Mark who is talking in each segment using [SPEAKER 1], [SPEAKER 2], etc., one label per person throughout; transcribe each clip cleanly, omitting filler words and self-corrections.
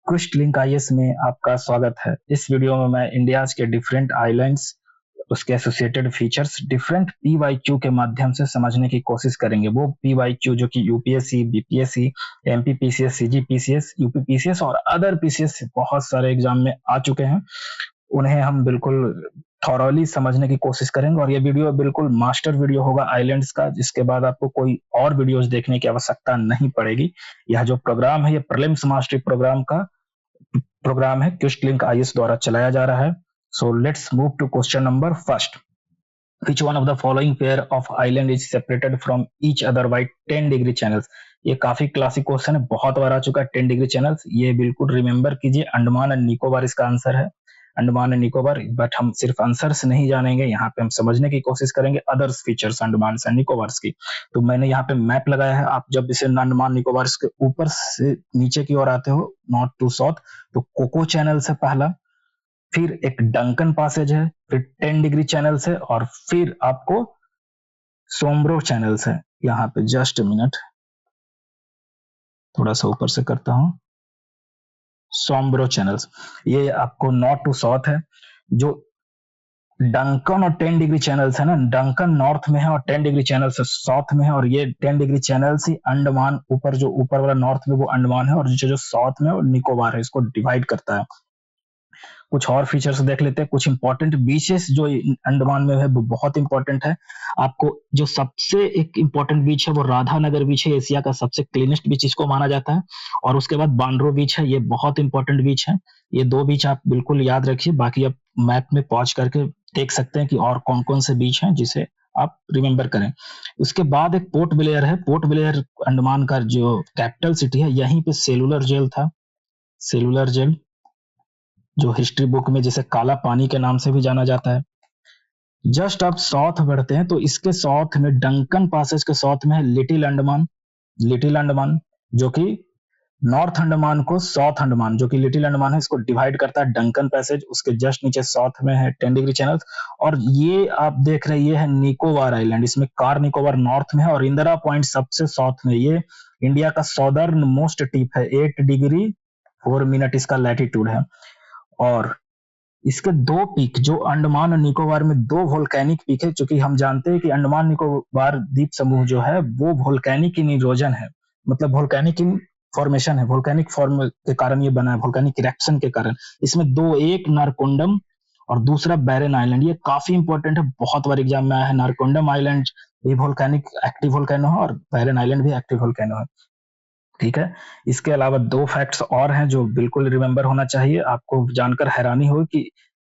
[SPEAKER 1] क्विस्ट link IAS में आपका स्वागत है। इस वीडियो में मैं इंडिया के डिफरेंट आइलैंड्स, उसके एसोसिएटेड फीचर्स डिफरेंट पीवाईक्यू के माध्यम से समझने की कोशिश करेंगे। वो पीवाईक्यू जो कि यूपीएससी, बीपीएससी, एमपीपीसीएस, सीजीपीसीएस, यूपीपीसीएस और अदर पीसीएस बहुत सारे एग्जाम में आ चुके हैं, उन्हें हम बिल्कुल थॉरोली समझने की कोशिश करेंगे। और ये वीडियो बिल्कुल मास्टर वीडियो होगा आइलैंड्स का, जिसके बाद आपको कोई और वीडियोस देखने की आवश्यकता नहीं पड़ेगी। यह जो प्रोग्राम है, ये प्रीलिम्स मास्टरी प्रोग्राम का प्रोग्राम है, क्विस्ट लिंक आईएएस द्वारा चलाया जा रहा है। So let's move to question number first. Which one of the following pair of island is separated from each other by 10 degree channels? ये काफी क्लासिक क्वेश्चन है, बहुत बार आ चुका है। 10 डिग्री चैनल्स, ये बिल्कुल रिमेंबर कीजिए। अंडमान एंड निकोबार इसका आंसर है, अंडमान एंड निकोबार। बट हम सिर्फ आंसर्स नहीं जानेंगे, यहाँ पे हम समझने की कोशिश करेंगे others features Andaman and Nicobar की। तो मैंने यहाँ पे मैप लगाया है। आप जब इसे अंडमान निकोबार के ऊपर से नीचे की ओर आते हो, नॉर्थ टू साउथ, तो कोको चैनल से पहला, फिर एक डंकन पैसेज है, फिर 10 डिग्री चैनल से, और फिर आपको सोम्ब्रो चैनल से। यहाँ पे जस्ट मिनट, थोड़ा सा ऊपर से करता हूं। सोम्ब्रो चैनल्स, ये आपको नॉर्थ टू साउथ है। जो डंकन और 10 डिग्री चैनल्स है ना, डंकन नॉर्थ में है और 10 डिग्री चैनल से साउथ में है। और ये 10 डिग्री चैनल ही अंडमान, ऊपर जो ऊपर वाला नॉर्थ में वो अंडमान है, और जो साउथ में वो निकोबार है, इसको डिवाइड करता है। कुछ और फीचर्स देख लेते हैं। कुछ इंपॉर्टेंट बीचेस जो अंडमान में है वो बहुत इंपॉर्टेंट है। आपको जो सबसे एक इंपॉर्टेंट बीच है वो राधानगर बीच है, एशिया का सबसे क्लीनेस्ट बीच इसको माना जाता है। और उसके बाद बांद्रो बीच है, ये बहुत इंपॉर्टेंट बीच है। ये दो बीच आप बिल्कुल याद रखिए, बाकी आप मैप में पॉज करके देख सकते हैं कि और कौन कौन से बीच हैं जिसे आप रिमेंबर करें। उसके बाद एक पोर्ट ब्लेयर है। पोर्ट ब्लेयर अंडमान का जो कैपिटल सिटी है। यहीं पे सेलुलर जेल था, सेलुलर जेल, जो हिस्ट्री बुक में जिसे काला पानी के नाम से भी जाना जाता है। जस्ट आप साउथ बढ़ते हैं तो इसके साउथ में, डंकन पैसेज के साउथ में है लिटिल अंडमान। लिटिल अंडमान जो कि नॉर्थ अंडमान को साउथ अंडमान, जो कि लिटिल अंडमान है, इसको डिवाइड करता है डंकन पैसेज। उसके जस्ट नीचे साउथ में है 10 डिग्री चैनल। और ये आप देख रहे हैं, ये है निकोबार आइलैंड। इसमें कार निकोबार नॉर्थ में है और इंदिरा पॉइंट सबसे साउथ में। ये इंडिया का सौदर्न मोस्ट टिप है, 8 डिग्री 4 मिनट इसका लैटिट्यूड है। और इसके दो पीक, जो अंडमान और निकोबार में दो वोल्केनिक पीक है, क्योंकि हम जानते हैं कि अंडमान निकोबार द्वीप समूह जो है वो वोल्केनिक इन इरोजन है, मतलब वोल्केनिक इन फॉर्मेशन है। वोल्केनिक फॉर्म के कारण ये बना है, वोल्केनिक इरेक्शन के कारण। इसमें दो, एक नारकोंडम और दूसरा बैरन आइलैंड। ये काफी इंपॉर्टेंट है, बहुत बार एग्जाम में आया है। नारकोंडम आइलैंड भी वोल्केनिक एक्टिव वोल्केनो है और बैरन आइलैंड भी एक्टिव वोल्केनो है। ठीक है। इसके अलावा दो फैक्ट्स और हैं जो बिल्कुल रिमेंबर होना चाहिए। आपको जानकर हैरानी होगी कि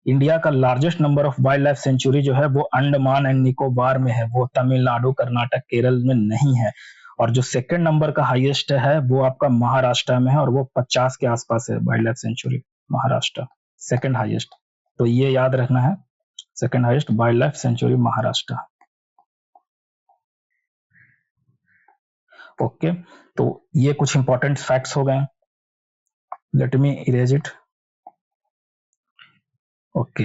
[SPEAKER 1] इंडिया का largest number of wild life sanctuary जो है वो अंडमान एंड निकोबार में है, वो तमिलनाडु, कर्नाटक, केरल में नहीं है। और जो सेकंड नंबर का हाईएस्ट है वो आपका महाराष्ट्र में है, और वो 50 के आसपास है wild life sanctuary. Maharashtra second highest, तो ये याद रखना है, second highest wild life sanctuary Maharashtra. Okay, तो ये कुछ इंपॉर्टेंट फैक्ट्स हो गए। Let me erase it. Okay,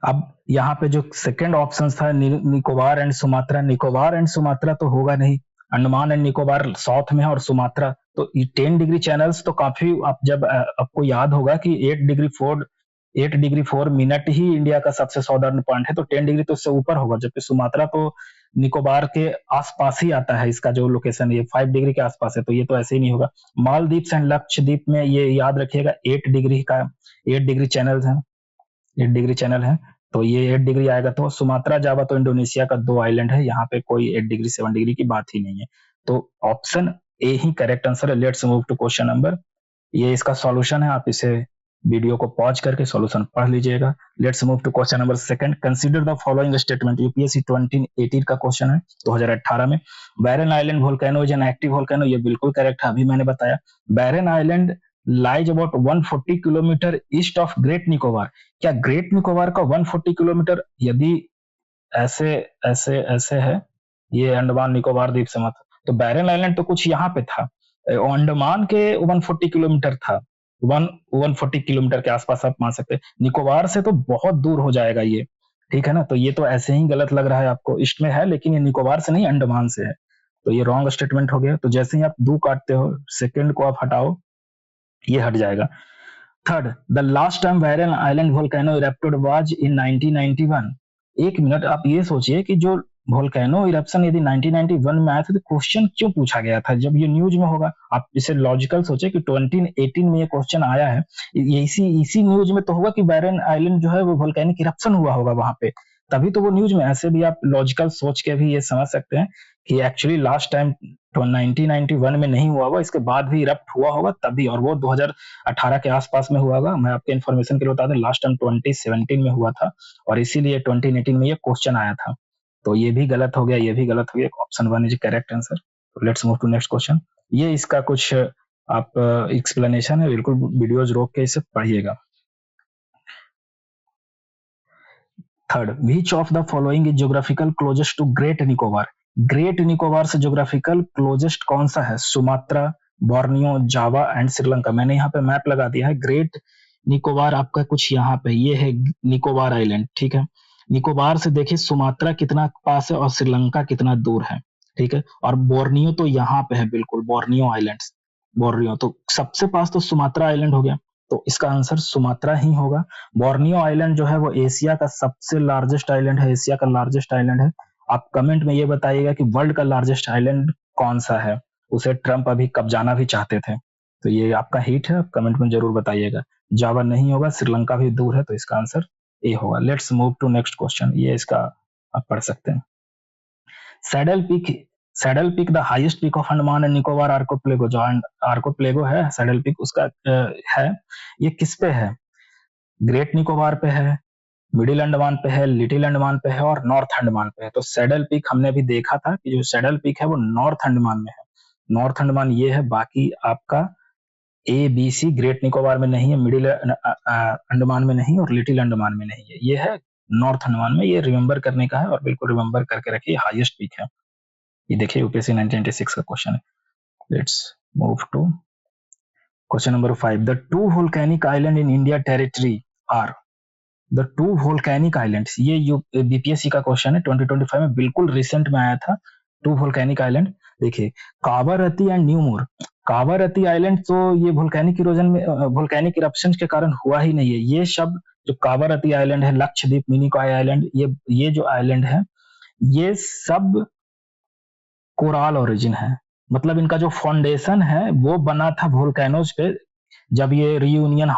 [SPEAKER 1] अब यहाँ पे जो सेकंड ऑप्शन था Nicobar and Sumatra, Nicobar and Sumatra तो होगा नहीं। अंडमान एंड निकोबार साउथ में है और सुमात्रा तो 10 डिग्री चैनल्स तो काफी, आप जब आपको याद होगा कि 8 डिग्री 4 मिनट ही इंडिया का सबसे सॉदर्न पॉइंट है, तो 10 डिग्री तो इससे ऊपर होगा। जबकि सुमात्रा तो निकोबार के आसपास ही आता है, इसका जो लोकेशन है 5 डिग्री के आसपास है, तो ये तो ऐसे ही नहीं होगा। मालदीव्स एंड लक्षद्वीप में ये याद रखिएगा 8 डिग्री चैनल है, 8 डिग्री चैनल है, तो ये 8 डिग्री आएगा। तो सुमात्रा, जावा तो इंडोनेशिया का 2 आइलैंड है, यहाँ पे कोई 8 डिग्री 7 डिग्री की बात ही नहीं है। तो ऑप्शन ए ही करेक्ट आंसर है। Let's move to question number, ये इसका सॉल्यूशन है। आप इसे वीडियो को पॉज करके सॉल्यूशन पढ़ लीजिएगा। Let's move to question number second. Consider the following statement. UPSC 2018 का क्वेश्चन है, 2018 में। Barren Island volcano is an active volcano, ये बिल्कुल करेक्ट है, अभी मैंने बताया। Barren Island lies about 140 kilometre east of Great Nicobar. क्या ग्रेट निकोबार का 140 किलोमीटर, यदि ऐसे ऐसे ऐसे है, ये अंडमान निकोबार द्वीप समूह, तो बैरन आइलैंड तो कुछ यहाँ पे था, अंडमान के 140 किलोमीटर था, 140 किलोमीटर के आसपास आप मान सकते हैं। निकोबार से तो बहुत दूर हो जाएगा ये, ठीक है ना। तो ये तो ऐसे ही गलत लग रहा है आपको, ईस्ट में है लेकिन ये निकोबार से नहीं अंडमान से है। तो ये रॉन्ग स्टेटमेंट हो गया। तो जैसे ही आप दो काटते हो, सेकंड को आप हटाओ, ये हट जाएगा। Third, the last time viral island volcano erupted was in 1991। एक मिनट, आप ये सोचिए कि जो वोल्केनो इरप्शन यदि 1991 में आया था तो क्वेश्चन क्यों पूछा गया था जब ये न्यूज में होगा। आप इसे लॉजिकल सोचे कि 2018 में ये क्वेश्चन आया है, ये इसी न्यूज में तो होगा कि वायरल आइलैंड जो है वो वोल्केनिक इरप्शन हुआ होगा वहां पे, तभी तो वो न्यूज में। ऐसे भी आप लॉजिकल सोच के भी ये समझ सकते हैं कि एक्चुअली लास्ट टाइम 1991 में नहीं हुआ होगा, इसके बाद भी इरप्ट हुआ होगा तभी, और वो 2018 के आसपास में हुआ होगा। मैं आपके इन्फॉर्मेशन के लिए बता दें, लास्ट टाइम 2017 में हुआ था और इसीलिए 2018 में ये क्वेश्चन आया था। तो ये भी गलत हो गया, ये भी गलत हो गया। Option 1 is correct answer. तो let's move to next question. ये इसका कुछ आप एक्सप्लेनेशन है, बिल्कुल वीडियोज रोक के इसे पढ़िएगा। Third, which of the following is geographical closest to great Nicobar. Great Nicobar से ज्योग्राफिकल क्लोजेस्ट कौन सा है? Sumatra, Borneo, Java and Sri Lanka. मैंने यहाँ पे मैप लगा दिया है। ग्रेट निकोबार आपका कुछ यहाँ पे ये है, निकोबार आइलैंड, ठीक है। निकोबार से देखिए सुमात्रा कितना पास है और श्रीलंका कितना दूर है, ठीक है। और बोर्नियो तो यहाँ पे है, बिल्कुल बोर्नियो आइलैंड। बोर्नियो तो सबसे पास तो सुमात्रा आइलैंड हो गया, तो इसका आंसर सुमात्रा ही होगा। बोर्नियो आइलैंड जो है वो एशिया का सबसे लार्जेस्ट आइलैंड है, एशिया का लार्जेस्ट आइलैंड है। आप कमेंट में ये बताइएगा कि वर्ल्ड का लार्जेस्ट आइलैंड कौन सा है, उसे ट्रंप अभी कब्जाना भी चाहते थे। तो ये आपका हिट है, आप कमेंट में जरूर बताइएगा। जावा नहीं होगा, श्रीलंका भी दूर है, तो इसका आंसर ए होगा। Let's move to next question. ये इसका आप पढ़ सकते हैं। Saddle Peak, Saddle Peak the highest peak of Andaman and Nicobar archipelago, जो आर्कोप्लेगो है सैडल पीक, उसका है, ये किस पे है? ग्रेट निकोबार पे है, मिडिल अंडमान पे है, लिटिल अंडमान पे है और नॉर्थ अंडमान पे है। तो सैडल पीक हमने अभी देखा था कि जो सैडल पीक है वो नॉर्थ अंडमान में है। नॉर्थ अंडमान ये है, बाकी आपका A B C great Nicobar में नहीं है, मिडिल अंडमान में नहीं और लिटिल अंडमान में नहीं है, ये है नॉर्थ अंडमान में। ये रिमेंबर करने का है और बिल्कुल रिमेंबर करके रखिए, हाईएस्ट पीक है। ये देखिए यूपीएससी 1996 का क्वेश्चन है। Let's move to question number 5। The two volcanic island in India territory are. The two volcanic islands, ये बीपीएससी का क्वेश्चन है, 2025 में बिल्कुल रिसेंट में आया था। टू वोल्केनिक आइलैंड देखिए, कावारती एंड न्यूमोर। कावारती आइलैंड तो ये वोल्केनिक इरोजन में, वोल्केनिक इरप्शन के कारण हुआ ही नहीं है। ये शब्द जो कावारती आइलैंड है, लक्षद्वीप, मिनिकॉय आइलैंड, ये जो आइलैंड है ये सब कोराल ओरिजिन है। मतलब इनका जो फाउंडेशन है वो बना था वोल्केनोज पे। जब ये रीयूनियन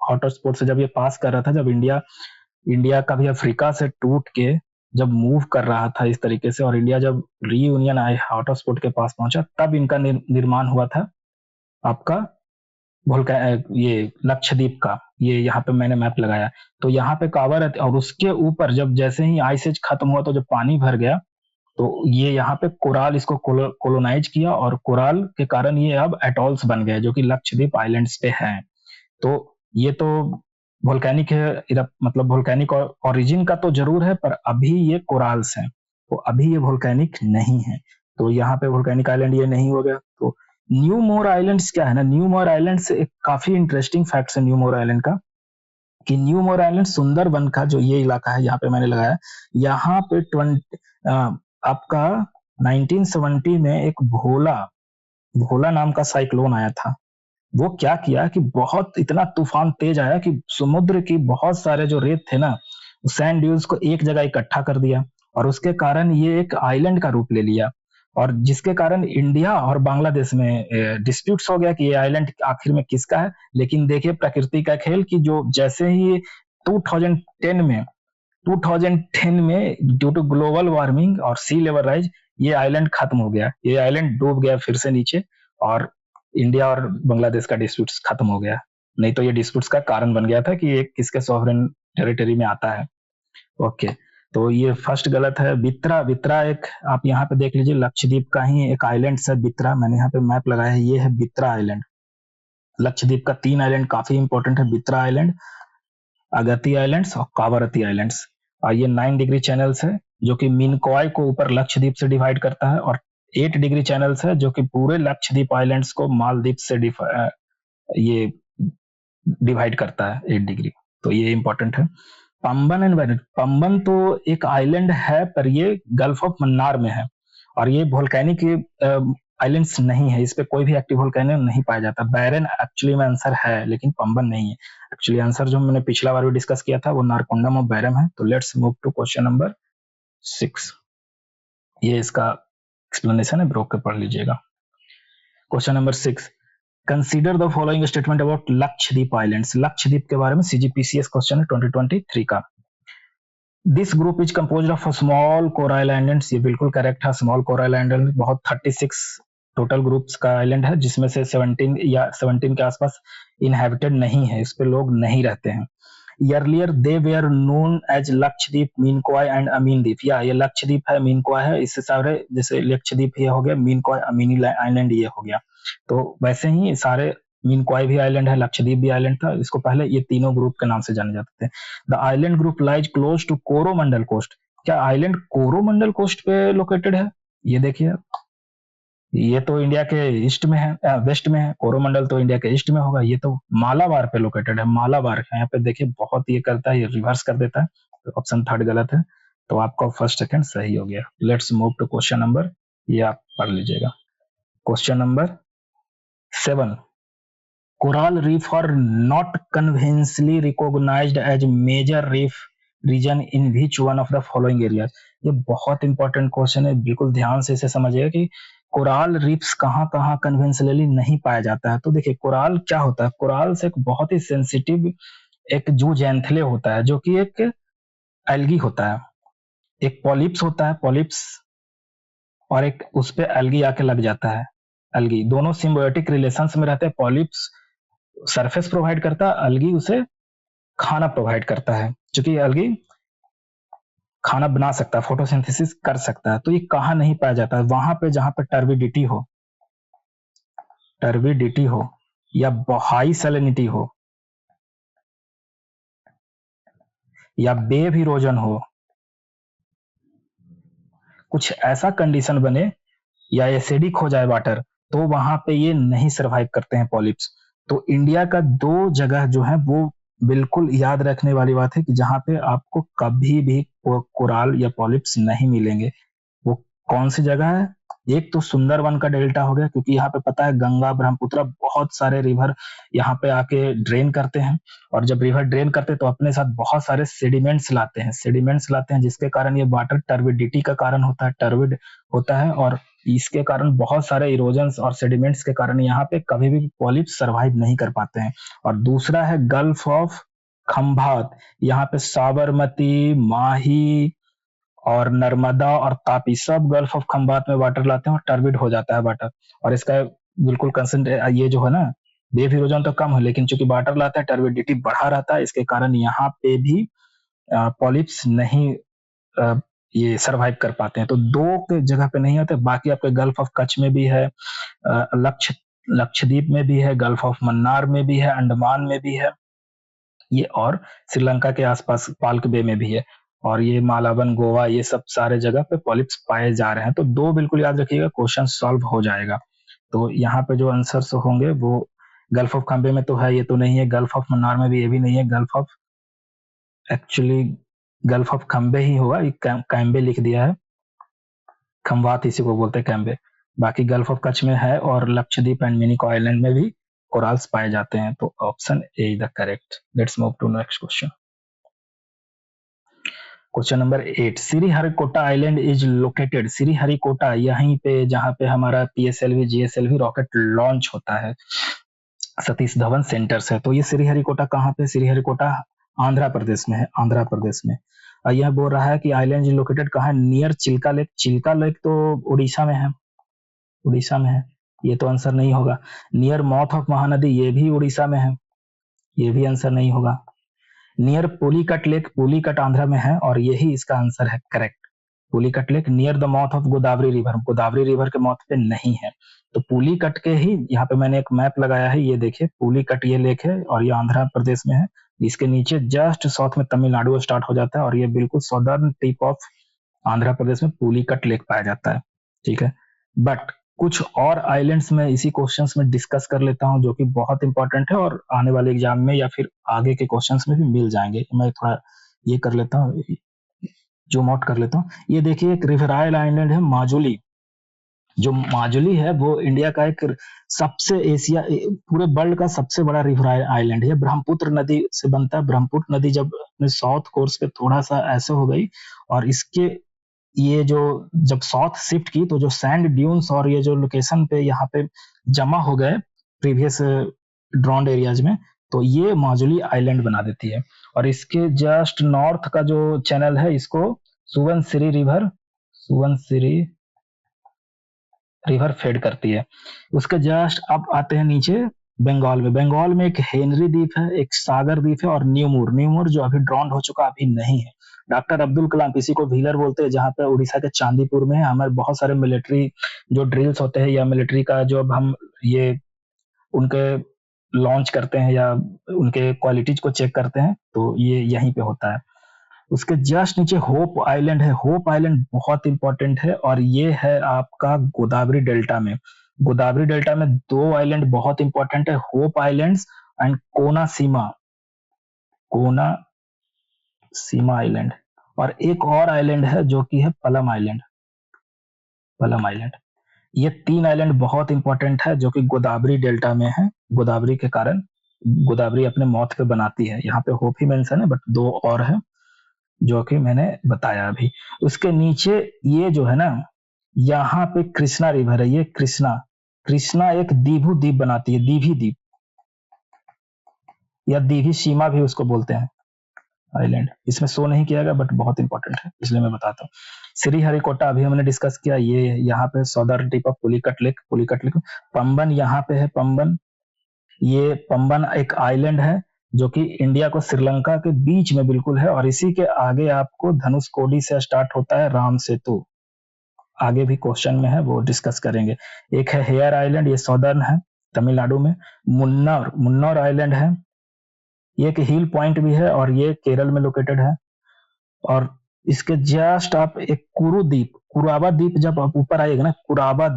[SPEAKER 1] हॉटस्पॉट से जब ये पास कर रहा था, जब इंडिया का भी अफ्रीका से टूट के जब मूव कर रहा था इस तरीके से, और इंडिया जब रीयूनियन आए हॉटस्पॉट के पास पहुंचा, तब इनका निर्माण हुआ था आपका ये लक्षद्वीप का। ये यहाँ पे मैंने मैप लगाया, तो यहाँ पे कावर है, और उसके ऊपर जब जैसे ही आइस एज खत्म हुआ तो जब पानी भर गया तो ये यहाँ पे कोराल इसको कोलोनाइज किया, और कोराल के कारण ये अब एटॉल्स बन गए जो कि लक्षद्वीप आइलैंड्स पे हैं। तो ये तो वोल्केनिक है, मतलब वोल्केनिक ओरिजिन का तो जरूर है, पर अभी ये कोराल्स हैं, तो अभी ये वोल्केनिक नहीं है। तो यहाँ पे वोल्केनिक आइलैंड ये नहीं हो गया। तो न्यू मोर आइलैंड्स क्या है ना, न्यू मोर आइलैंड्स एक काफी इंटरेस्टिंग फैक्ट है न्यू मोर आइलैंड का, कि न्यू मोर आइलैंड सुंदरबन का जो ये इलाका है यहाँ पे मैंने लगाया, यहाँ पे आपका 1970 में एक भोला नाम का साइक्लोन आया था। वो क्या किया कि बहुत इतना तूफान तेज आया कि समुद्र की बहुत सारे जो रेत थे ना, सैंड ड्यूज को एक जगह इकट्ठा कर दिया, और उसके कारण ये एक आइलैंड का रूप ले लिया, और जिसके कारण इंडिया और बांग्लादेश में डिस्प्यूट्स हो गया कि ये आइलैंड आखिर में किसका है। लेकिन देखिए प्रकृति का खेल कि जो जैसे ही 2010 में 2010 में ड्यू टू ग्लोबल वार्मिंग और सी लेवल राइज ये आइलैंड खत्म हो गया, ये आइलैंड डूब गया फिर से नीचे, और इंडिया और बांग्लादेश का डिस्प्यूट्स खत्म हो गया। नहीं तो ये डिस्प्यूट्स का कारण बन गया था कि ये किसके सॉवरेन टेरिटरी में आता है। ओके, तो ये फर्स्ट गलत है। बित्रा एक आप यहाँ पे देख लीजिए, लक्षद्वीप का ही एक आइलैंड है बित्रा, मैंने यहाँ पे मैप लगाया है, ये है बित्रा आइलैंड। लक्षद्वीप का 3 आइलैंड काफी इंपॉर्टेंट है, बित्रा आइलैंड, अगती आइलैंड्स और कावारती आइलैंड्स। और ये 9 डिग्री चैनल्स है जो कि मिनकॉय को ऊपर लक्षद्वीप से डिवाइड करता है, और 8 डिग्री चैनल्स है जो कि पूरे लक्षद्वीप आइलैंड्स को मालदीव से ये डिवाइड करता है 8 डिग्री। तो ये इंपॉर्टेंट है। पंबन एंड वैनट, पंबन तो एक आइलैंड है पर ये गल्फ ऑफ मन्नार में है, और ये वोल्केनिक आइलैंड्स नहीं है, इस पे कोई भी एक्टिव वोल्केनो नहीं पाया जाता। बैरन एक्चुअली में आंसर है, लेकिन पंबन नहीं है। एक्चुअली आंसर जो मैंने पिछला बार भी डिस्कस किया था वो नारकोंडम और बैरम है। तो let's move to question number 6। ये इसका एक्सप्लेनेशन है, ब्रोक के पढ़ लीजिएगा। Question number 6, consider the following statement about Lakshadweep islands. Lakshadweep के बारे में सीजीपीसीएस क्वेश्चन है 2023 का। This group is composed of small coral islands, ये बिल्कुल करेक्ट है। स्मॉल कोरल आइलैंड बहुत 36 टोटल ग्रुप्स का आइलैंड है, जिसमें से 17 या 17 के आसपास इनहेबिटेड नहीं है, इस पे लोग नहीं रहते हैं। Earlier they were known as Lakshadweep, Minicoy and Amindivi. या ये लक्षद्वीप है, मीनकॉय है, इससे सारे जैसे लक्षद्वीप ये हो गया, मीनकॉय अमीनी आइलैंड ये हो गया। तो वैसे ही सारे मीनकॉय भी आइलैंड है, लक्षद्वीप भी आइलैंड था। इसको पहले ये तीनों ग्रुप के नाम से जाने जाते थे। The island group lies close to Coromandel coast. क्या आइलैंड कोरोमंडल कोस्ट पे लोकेटेड है? ये देखिए, ये तो इंडिया के ईस्ट में है, वेस्ट में है। कोरोमंडल तो इंडिया के ईस्ट में होगा। ये तो मालाबार पे लोकेटेड है, मालाबार। यहाँ पे देखिए बहुत ये करता है, ये रिवर्स कर देता है। तो ऑप्शन थर्ड गलत है, तो आपका फर्स्ट सेकंड सही हो गया। Let's move to question number, ये आप पढ़ लीजिएगा। Question number 7, coral reef are not conventionally recognised as major reef region in which one of the following areas. ये बहुत इंपॉर्टेंट क्वेश्चन है, बिल्कुल ध्यान से इसे समझिए कि कोराल रीफ्स कहाँ कहाँ कन्वेंशनली नहीं पाया जाता है। तो देखिए कोराल क्या होता है, कोराल से एक बहुत ही सेंसिटिव एक जूजेंथले होता है, जो कि एक एल्गी होता है, एक पॉलिप्स होता है, पॉलिप्स, और एक उस पे एल्गी आके लग जाता है। एल्गी दोनों सिम्बायोटिक रिलेशंस में रहते हैं। पॉलिप्स सरफेस प्रोवाइड करता है, एल्गी उसे खाना प्रोवाइड करता है, क्योंकि एल्गी खाना बना सकता है, फोटोसिंथेसिस कर सकता है। तो ये कहाँ नहीं पाया जाता है? वहां पे जहां पे टर्बिडिटी हो, टर्बिडिटी हो या हाई सैलिनिटी हो या वेव इरोजन हो, कुछ ऐसा कंडीशन बने या एसिडिक हो जाए वाटर, तो वहां पे ये नहीं सरवाइव करते हैं पॉलिप्स। तो इंडिया का 2 जगह जो है वो बिल्कुल याद रखने वाली बात है कि जहां पे आपको कभी भी कोराल या पॉलिप्स नहीं मिलेंगे। वो कौन सी जगह है? एक तो सुंदरवन का डेल्टा हो गया, क्योंकि यहाँ पे पता है गंगा ब्रह्मपुत्र बहुत सारे रिवर यहाँ पे आके ड्रेन करते हैं, और जब रिवर ड्रेन करते हैं तो अपने साथ बहुत सारे सेडिमेंट्स लाते हैं, सेडिमेंट्स लाते हैं, जिसके कारण ये वाटर टर्बिडिटी का कारण होता है, टर्बिड होता है, और इसके कारण बहुत सारे इरोजन्स और सेडिमेंट्स के कारण यहाँ पे कभी भी पॉलिप्स सरवाइव नहीं कर पाते हैं। और दूसरा है गल्फ ऑफ खंभात, यहाँ पे साबरमती, माही और नर्मदा और तापी सब गल्फ ऑफ खंबात में वाटर लाते हैं और टर्बिड हो जाता है वाटर। और इसका बिल्कुल कंसेंट्रेट ये जो है ना, वेव इरोजन तो कम है, लेकिन चूंकि वाटर लाता है टर्बिडिटी बढ़ा रहता है, इसके कारण यहाँ पे भी पॉलिप्स नहीं अ, ये सरवाइव कर पाते हैं। तो 2 के जगह पे नहीं आते। बाकी आपके गल्फ ऑफ कच्छ में भी है, लक्षद्वीप में भी है, गल्फ ऑफ मन्नार में भी है, अंडमान में भी है ये, और श्रीलंका के आसपास पाल्क बे में भी है, और ये मालावन, गोवा, ये सब सारे जगह पे पॉलिप्स पाए जा रहे हैं। तो 2 बिल्कुल याद रखिएगा, क्वेश्चन सॉल्व हो जाएगा। तो यहाँ पे जो आंसर्स होंगे वो गल्फ ऑफ खंबे में तो है, ये तो नहीं है। गल्फ ऑफ मन्नार में भी ये भी नहीं है। Gulf of actually gulf of खंबे ही होगा, कैम्बे लिख दिया है, खंबात इसी को बोलते हैं, कैम्बे। बाकी गल्फ ऑफ कच्छ में है, और लक्षद्वीप एंड मिनिकॉय आइलैंड में भी कोरल्स पाए जाते हैं। तो option A is the correct. Let's move to next question. Question number 8, Sriharikota island is located. Sriharikota यहीं पे जहां पे हमारा पीएसएलवी जीएसएलवी रॉकेट लॉन्च होता है, सतीश धवन सेंटर से। तो ये श्रीहरिकोटा कहाँ पे? श्रीहरिकोटा आंध्र प्रदेश में है, आंध्र प्रदेश में। और यह बोल रहा है कि आइलैंड इज लोकेटेड कहाँ? Near Chilka lake. Chilka lake तो उड़ीसा में है, उड़ीसा में है, ये तो आंसर नहीं होगा। नियर माउथ ऑफ महानदी, ये भी उड़ीसा में है, ये भी आंसर नहीं होगा। नियर पुलिकट लेक, पुलिकट आंध्र में है, और यही इसका आंसर है correct. Pulicat lake near the mouth of Godavari river, Godavari river के माउथ पे नहीं है। तो पुलिकट के ही यहाँ पे मैंने एक मैप लगाया है, ये देखिए पुलिकट ये लेक है, और ये आंध्र प्रदेश में है। इसके नीचे जस्ट साउथ में तमिलनाडु स्टार्ट हो जाता है, और ये बिल्कुल southern tip of Andhra Pradesh में पुलिकट लेक पाया जाता है। ठीक है, बट कुछ और आइलैंड्स में इसी क्वेश्चंस में डिस्कस कर लेता हूं, जो कि बहुत इंपॉर्टेंट है और आने वाले एग्जाम में या फिर आगे के क्वेश्चंस में भी मिल जाएंगे। मैं थोड़ा ये कर लेता हूँ, जूम आउट कर लेता हूँ। ये देखिए एक रिवराइल आइलैंड है, माजुली। जो माजुली है वो इंडिया का एक सबसे एशिया पूरे वर्ल्ड का सबसे बड़ा रिवर आइलैंड है। ब्रह्मपुत्र नदी से बनता है। ब्रह्मपुत्र नदी जब अपने साउथ कोर्स पे थोड़ा सा ऐसे हो गई और इसके ये जो जब साउथ शिफ्ट की तो जो सैंड ड्यून्स और ये जो लोकेशन पे यहाँ पे जमा हो गए प्रीवियस ड्रॉन्ड एरियाज में, तो ये माजुली आइलैंड बना देती है। और इसके जस्ट नॉर्थ का जो चैनल है इसको सुवनसिरी रिवर फेड करती है। उसके जस्ट अब आते हैं नीचे बंगाल में। बंगाल में एक हेनरी द्वीप है, एक सागर द्वीप है और न्यूमूर। न्यूमूर जो अभी ड्रॉन्ड हो चुका अभी नहीं है। डॉक्टर अब्दुल कलाम, किसी को व्हीलर बोलते हैं, जहाँ पे उड़ीसा के चांदीपुर में है। हमारे बहुत सारे मिलिट्री जो ड्रिल्स होते हैं या मिलिट्री का जो अब हम ये उनके लॉन्च करते हैं या उनके क्वालिटीज को चेक करते हैं तो ये यहीं पे होता है। उसके जस्ट नीचे होप आइलैंड है। होप आइलैंड बहुत इंपॉर्टेंट है और ये है आपका गोदावरी डेल्टा में। गोदावरी डेल्टा में दो आइलैंड बहुत इंपॉर्टेंट है, होप आइलैंड्स एंड कोना सीमा आइलैंड। और एक और आइलैंड है जो कि है पलम आइलैंड। ये तीन आइलैंड बहुत इंपॉर्टेंट है जो कि गोदावरी डेल्टा में है। गोदावरी के कारण गोदावरी अपने मौत पे बनाती है। यहाँ पे होप ही मेंशन है बट दो और है जो कि मैंने बताया अभी। उसके नीचे ये जो है ना, यहाँ पे कृष्णा रिवर है। ये कृष्णा एक दीभू द्वीप बनाती है, दीभी द्वीप या दीभी सीमा भी उसको बोलते हैं आइलैंड। इसमें शो नहीं किया गया बट बहुत इंपॉर्टेंट है इसलिए मैं बताता हूँ। श्रीहरिकोटा अभी हमने डिस्कस किया, ये यहाँ पे southern tip of Pulicat lake. Pamban यहाँ पे है, पंबन। ये पंबन एक आइलैंड है जो कि इंडिया को श्रीलंका के बीच में बिल्कुल है। और इसी के आगे आपको धनुषकोडी से स्टार्ट होता है राम सेतु। आगे भी क्वेश्चन में है वो डिस्कस करेंगे। एक है हेयर आइलैंड, ये सदर्न है तमिलनाडु में। मुन्नौर आइलैंड है, ये एक हिल पॉइंट भी है और ये केरल में लोकेटेड है। और इसके जस्ट आप एक कुराबा द्वीप जब आप ऊपर आएगा ना, कुराबा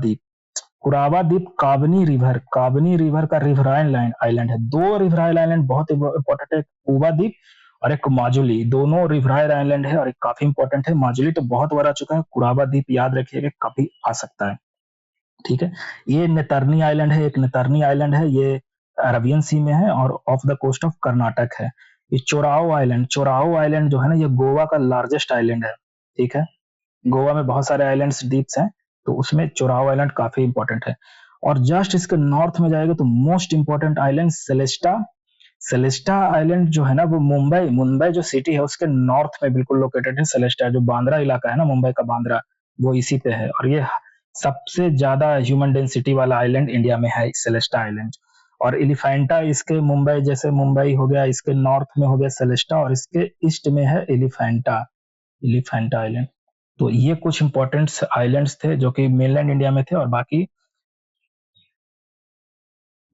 [SPEAKER 1] द्वीप काबनी रिवर का रिवराइन आइलैंड है। दो रिवराइन आइलैंड बहुत इंपॉर्टेंट है, कुबा द्वीप और एक माजुली। दोनों रिवराइन आइलैंड है और एक काफी इंपॉर्टेंट है। माजुली तो बहुत बार आ चुका है, कुराबा द्वीप याद रखिएगा कभी आ सकता है। ठीक है, ये नेतरनी आइलैंड है, एक नेतरनी आइलैंड है, ये अरबियन सी में है और off the coast of Karnataka है। ये चोराओ आइलैंड जो है ना, ये गोवा का लार्जेस्ट आइलैंड है। ठीक है, गोवा में बहुत सारे आइलैंड्स द्वीप्स हैं तो उसमें चोराओ आइलैंड काफी इंपॉर्टेंट है। और जस्ट इसके नॉर्थ में जाएगा तो most important island Celesta island जो है ना, वो मुंबई जो सिटी है उसके नॉर्थ में बिल्कुल लोकेटेड है। सेलेस्टा जो बांद्रा इलाका है ना, मुंबई का बांद्रा, वो इसी पे है। और ये सबसे ज्यादा ह्यूमन डेंसिटी वाला आइलैंड इंडिया में है, सेलेस्टा आइलैंड। और एलिफेंटा इसके मुंबई जैसे मुंबई हो गया, इसके नॉर्थ में हो गया सेलेस्टा और इसके ईस्ट में है एलिफेंटा आइलैंड। तो ये कुछ इंपॉर्टेंट आइलैंड्स थे जो कि मेनलैंड इंडिया में थे। और बाकी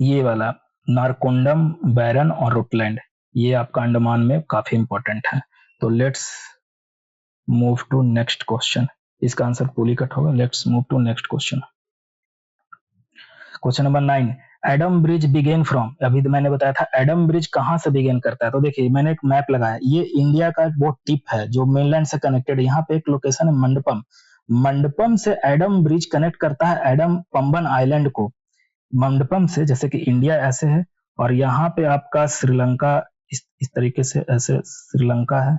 [SPEAKER 1] ये वाला नारकोंडम, बैरन और रुटलैंड, ये आपका अंडमान में काफी इंपॉर्टेंट है। तो let's move to next question. इसका आंसर पुलिकट होगा। Let's move to next question. Question number 9, Adam bridge begin from. अभी तो मैंने बताया था एडम ब्रिज कहां से बिगेन करता है। तो देखिए मैंने एक मैप लगाया, ये इंडिया का एक वो टिप है जो मेनलैंड से कनेक्टेड है। यहाँ पे एक लोकेशन है मंडपम से एडम ब्रिज कनेक्ट करता है एडम पंबन आइलैंड को। मंडपम से, जैसे कि इंडिया ऐसे है और यहाँ पे आपका श्रीलंका इस तरीके से ऐसे श्रीलंका है।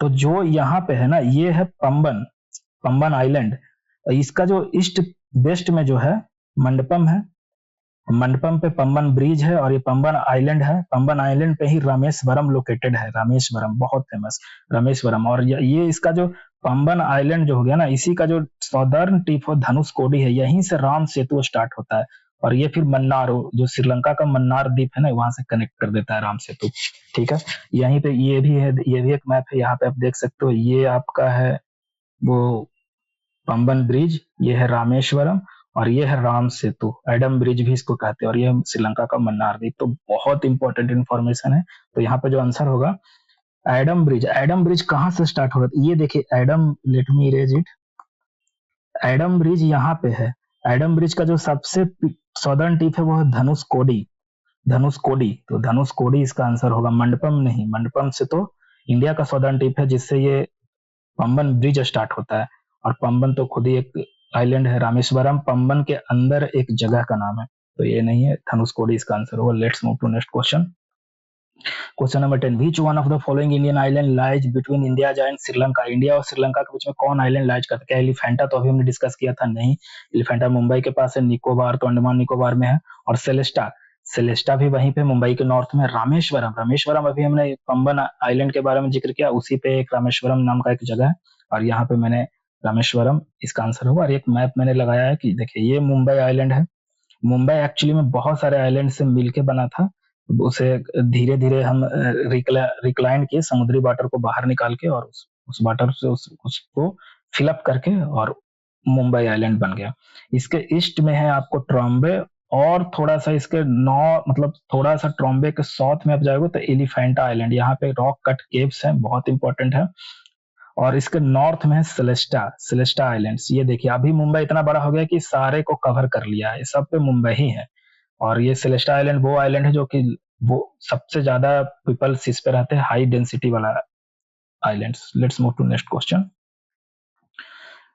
[SPEAKER 1] तो जो यहाँ पे है ना, ये है पंबन आइलैंड। इसका जो ईस्ट वेस्ट में जो है मंडपम है, मंडपम पे पंबन ब्रिज है और ये पंबन आइलैंड है। पंबन आइलैंड पे ही रामेश्वरम लोकेटेड है, रामेश्वरम बहुत फेमस रामेश्वरम। और ये इसका जो पंबन आइलैंड जो हो गया ना, इसी का जो सदर्न टिप ऑफ धनुषकोडी है, यहीं से राम सेतु स्टार्ट होता है और ये फिर मन्नार जो श्रीलंका का मन्नार द्वीप है ना, वहां से कनेक्ट कर देता है राम सेतु। ठीक है, यहीं पे ये भी है, ये भी एक मैप है, यहाँ पे आप देख सकते हो। ये आपका है वो पंबन ब्रिज, ये है रामेश्वरम और ये है राम सेतु। एडम ब्रिज भी इसको कहते हैं और ये श्रीलंका का मन्नार द्वीप। तो बहुत इंपॉर्टेंट इंफॉर्मेशन है। तो यहाँ पे जो आंसर होगा एडम ब्रिज कहाँ से स्टार्ट होगा, तो ये देखिए Adam, let me erase it. Adam bridge यहाँ पे है। एडम ब्रिज का जो सबसे सदर्न टिप है वो है धनुषकोडी। तो धनुषकोडी इसका आंसर होगा, मंडपम नहीं। मंडपम से तो इंडिया का सदर्न टिप है जिससे ये पंबन ब्रिज स्टार्ट होता है और पंबन तो खुद ही एक आइलैंड है रामेश्वरम, पंबन के अंदर एक जगह का नाम है, तो ये नहीं है, धनुषकोडी इसका आंसर होगा। Let's move to next question. Question number 10, which one of the following Indian island lies between India and Sri Lanka? India और श्रीलंका के बीच में कौन आइलैंड लाइज करता है? क्या एलिफेंटा? तो अभी हमने डिस्कस किया था, नहीं। एलिफेंटा मुंबई के पास है, निकोबार तो अंडमान निकोबार में है, और सेलेस्टा, सेलेस्टा भी वहीं पे मुंबई के नॉर्थ में। रामेश्वरम, रामेश्वरम अभी हमने पंबन आइलैंड के बारे में जिक्र किया, उसी पे एक रामेश्वरम नाम का एक जगह है, और यहाँ पे मैंने रामेश्वरम इसका आंसर होगा। और एक मैप मैंने लगाया है कि देखिए ये मुंबई आइलैंड है। मुंबई एक्चुअली में बहुत सारे आइलैंड से मिलके बना था, उसे धीरे धीरे हम रिक्लाइन किए, समुद्री वाटर को बाहर निकाल के, और उस वाटर से उसको फिलअप करके, और मुंबई आइलैंड बन गया। इसके ईस्ट में है आपको ट्रॉम्बे, और थोड़ा सा इसके नॉ मतलब थोड़ा सा ट्रॉम्बे के साउथ में आप जाओगे तो एलिफेंटा आइलैंड, यहाँ पे रॉक कट केव्स हैं, बहुत इंपॉर्टेंट है। और इसके नॉर्थ में है सेलेस्टा, सेलेस्टा आइलैंड्स। ये देखिए अभी मुंबई इतना बड़ा हो गया कि सारे को कवर कर लिया है, सब पे मुंबई ही है। और ये सेलेस्टा आइलैंड वो आइलैंड है जो कि वो सबसे ज्यादा पीपल्स इस पे रहते हैं, हाई डेंसिटी वाला islands. Let's move to next question.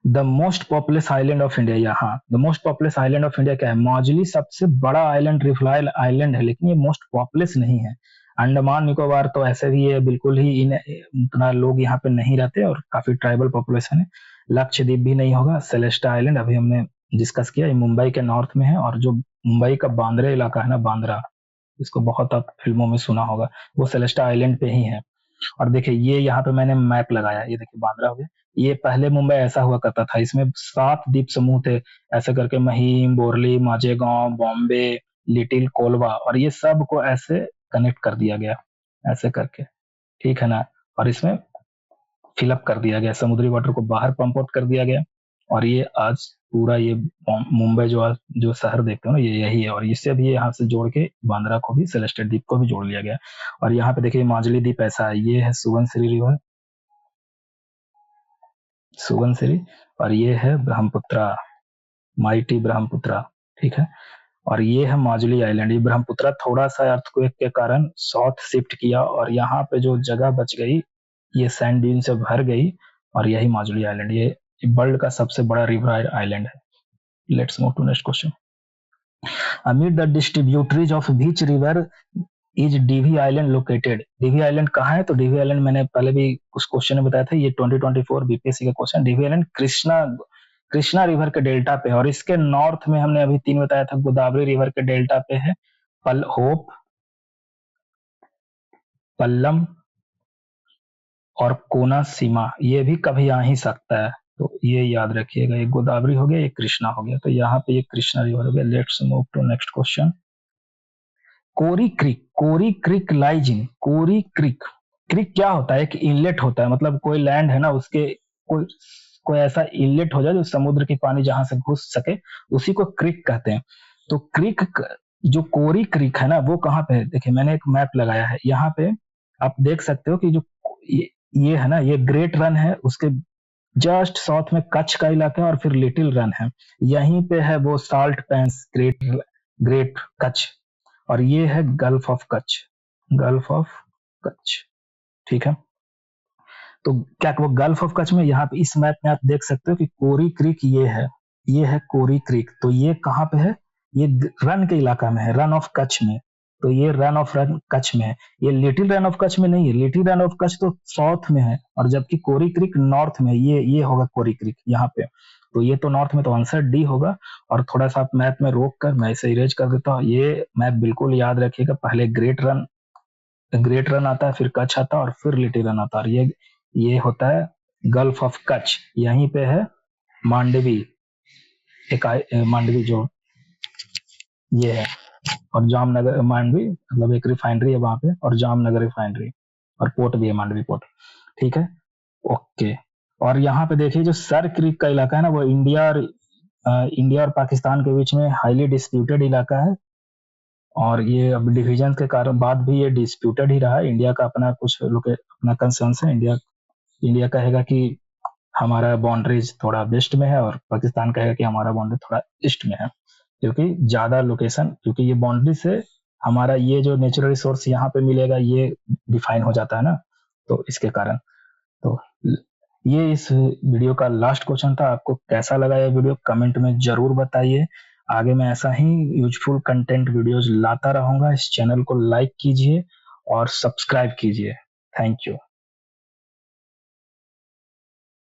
[SPEAKER 1] The most populous island of India, यहाँ the most populous island of India क्या है? मौजली सबसे बड़ा आइलैंड, रिफ्लाइल आइलैंड है, लेकिन ये मोस्ट पॉपुलस नहीं है। अंडमान निकोबार तो ऐसे भी है, बिल्कुल ही उतना लोग यहाँ पे नहीं रहते, और काफी ट्राइबल पॉपुलेशन है। लक्षद्वीप भी नहीं होगा। सेलेस्टा आइलैंड अभी हमने डिस्कस किया, ये मुंबई के नॉर्थ में है, और जो मुंबई का बांद्रा इलाका है ना, बांद्रा, इसको बहुत आप फिल्मों में सुना होगा, वो सेलेस्टा आइलैंड पे ही है। और देखिए ये यहाँ पे मैंने मैप लगाया, ये देखिए बांद्रा हो गया। ये पहले मुंबई ऐसा हुआ करता था, इसमें 7 द्वीप समूह थे, ऐसे करके महिम, बोरली, माजेगांव, बॉम्बे, लिटिल कोलवा, और ये सब को ऐसे कनेक्ट कर दिया गया, ऐसे करके, ठीक है ना। और इसमें फिलअप कर दिया गया, समुद्री वाटर को बाहर पंप आउट कर दिया गया, और ये आज पूरा ये मुंबई जो आज जो शहर देखते हो ना, ये यही है। और इससे भी यहाँ से जोड़ के बांद्रा को भी, सेलेस्टेड द्वीप को भी जोड़ लिया गया। और यहाँ पे देखिए माजुली द्वीप ऐसा है, ये है सुबनसिरी रिवर, सुबनसिरी, और ये है ब्रह्मपुत्रा, माइटी ब्रह्मपुत्रा, ठीक है। और ये है माजुली आइलैंड। ये ब्रह्मपुत्रा थोड़ा सा अर्थक्वेक के कारण साउथ शिफ्ट किया, और यहाँ पे जो जगह बच गई ये सैंड ड्यून से भर गई, और यही माजुली आइलैंड, ये वर्ल्ड का सबसे बड़ा रिवर आइलैंड है। Let's move to next question. Amid the distributaries of which river is Divi island located? Divi island कहाँ है? तो डीवी आइलैंड मैंने पहले भी कुछ क्वेश्चन में बताया था, ये 2024 बीपीएससी का question. Divi island Krishna, Krishna river के डेल्टा पे है, और इसके नॉर्थ में हमने अभी 3 बताया था, गोदावरी रिवर के डेल्टा पे है। होप, पल्लम और कोना सीमा, ये भी कभी आ ही सकता है, तो ये याद रखिएगा। ये गोदावरी हो गया, ये कृष्णा हो गया, तो यहाँ पे ये कृष्णा रिवर हो गया। Let's move to next question. Kori Creek, Kori Creek lies in, Kori Creek, creek क्या होता है? एक इनलेट होता है, मतलब कोई लैंड है ना, उसके कोई कोई ऐसा इनलेट हो जाए जो समुद्र की पानी जहां से घुस सके, उसी को क्रिक कहते हैं। तो क्रिक, जो कोरी क्रिक है ना, वो कहाँ पे है? देखिए मैंने एक मैप लगाया है, यहाँ पे आप देख सकते हो कि जो ये है ना, ये ग्रेट रन है, उसके जस्ट साउथ में कच्छ का इलाका है, और फिर लिटिल रन है, यहीं पे है वो साल्ट पैंस, ग्रेट ग्रेट कच्छ, और ये है gulf of Kutch, gulf of Kutch, ठीक है। तो क्या वो गल्फ ऑफ कच्छ में, यहाँ पे इस मैप में आप देख सकते हो कि कोरी क्रिक ये है कोरी क्रिक, तो ये कहाँ पे है? ये रन के इलाका में है, रन ऑफ कच्छ में, तो ये रन कच्छ में है। ये लिटिल रन ऑफ कच्छ में नहीं है, लिटिल रन ऑफ कच्छ तो साउथ में है, और जबकि कोरी क्रिक नॉर्थ में है, ये होगा कोरी क्रिक यहाँ पे, तो ये तो नॉर्थ में, तो आंसर डी होगा। और थोड़ा सा आप मैप में रोक कर मैं इसे इरेज कर देता हूँ, ये मैप बिल्कुल याद रखिएगा, पहले ग्रेट रन आता है, फिर कच्छ आता है, और फिर लिटिल रन आता है, और ये होता है गल्फ ऑफ कच्छ, यहीं पे है मांडवी, मांडवी जो ये है, और जामनगर, मांडवी मतलब एक रिफाइनरी है वहां पे, और जामनगर रिफाइनरी, और पोर्ट भी है मांडवी पोर्ट, ठीक है, ओके। और यहाँ पे देखिए जो सर क्रीक का इलाका है ना, वो इंडिया और पाकिस्तान के बीच में हाईली डिस्प्यूटेड इलाका है, और ये अब डिवीजन के कारण बाद भी ये डिस्प्यूटेड ही रहा है। इंडिया का अपना कुछ लोग अपना कंसर्न है, इंडिया कहेगा कि हमारा बाउंड्रीज थोड़ा वेस्ट में है, और पाकिस्तान कहेगा कि हमारा बाउंड्री थोड़ा ईस्ट में है, क्योंकि ज्यादा लोकेशन, क्योंकि ये बाउंड्री से हमारा ये जो नेचुरल रिसोर्स यहाँ पे मिलेगा ये डिफाइन हो जाता है ना, तो इसके कारण। तो ये इस वीडियो का लास्ट क्वेश्चन था। आपको कैसा लगा ये वीडियो कमेंट में जरूर बताइए। आगे मैं ऐसा ही यूजफुल कंटेंट वीडियोस लाता रहूंगा। इस चैनल को लाइक कीजिए और सब्सक्राइब कीजिए। Thank you.